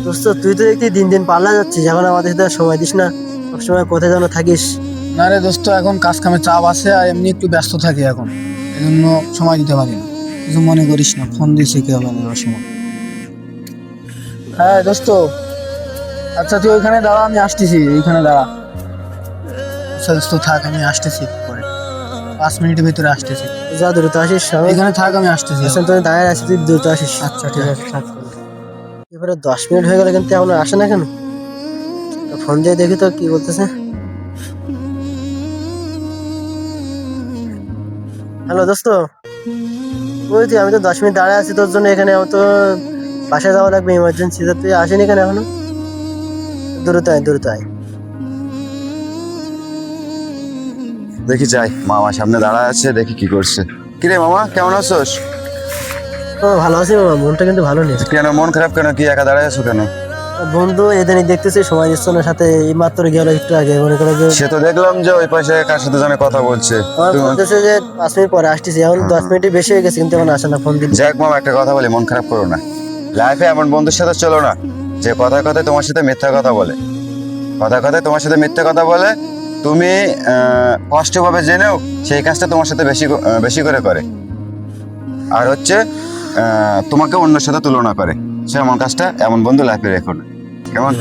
দোস্ত তুই তো দেখছি দিন দিন পাল্লা যাচ্ছিস, এখন আমাদের সাথে আর সময় দিস না, সবসময় কোথায় যেন থাকিস। না রে দোস্ত, এখন কাজ কামে চাপ আছে আর এমনি একটু ব্যস্ত থাকি এখন, এই জন্য সময় দিতে পারি না। কিছু মনে করিস না, ফোন দিয়েছি কে হবে না সময়। হ্যাঁ দোস্ত, আচ্ছা তুই ওইখানে দাঁড়া, আমি আসতেছি, এইখানে দাঁড়া। আচ্ছা দোস্ত থাক, আমি আসতেছি একটু পরে, 5 মিনিটের ভিতরে আসতেছি। যা দ্রুত আসিস। এখানে থাক, আমি আসতেছি। আচ্ছা তুই দাঁড়ায় আছিস, তুই দ্রুত আসিস। আচ্ছা ঠিক আছে, থাক। এবারে 10 মিনিট হয়ে গেল কিন্তু এখনো আসে না কেন? ফোন দিয়ে দেখি তো কি বলতেছে। হ্যালো দোস্ত, ওই তুই, আমি তো 10 মিনিট দাঁড়ায় আছি তোর জন্য এখানে, আমার তো বাসায় যাওয়া লাগবে ইমার্জেন্সি, তুই আসেনি কেন এখনো? দ্রুত আয়, দ্রুত আয়। দেখি যাই, মামা সামনে দাঁড়ায় আছে, দেখি কি করছে। কিরে মামা, কেমন আছোস? ও ভালো আছি মামা, মনটা কিন্তু ভালো নেই। কেন মন খারাপ কেন? কি একা দাঁড়ায় আছো কেন? বন্ধু এদিনই দেখতেছি সময় দিচ্ছ না, সাথে এই মাত্র গেল একটু আগে, মনে করো যে সে তো দেখলাম যে ওই পাশে কার সাথে জানে কথা বলছে। আমার বলতেছে যে 5 মিনিট পরে আসতেছি, এখন 10 মিনিটই বেশি হয়ে গেছে কিন্তু এখন আসে না, ফোন দিন। যাক মামা, একটা কথা বলি, মন খারাপ করো না। লাইফে এমন বন্ধুর সাথে চলো না যে কথায় কথায় তোমার সাথে মিথ্যা কথা বলে। কথায় কথায় তোমার সাথে মিথ্যা কথা বলে, তুমি কষ্ট পাবে জেনেও সেই কাজটা তোমার সাথে বেশি করে করে। আর হচ্ছে তোমাকে অন্যের সাথে তুলনা করে, সে এমন কাজটা, এমন বন্ধু লাইফে রেখো না, কেমন?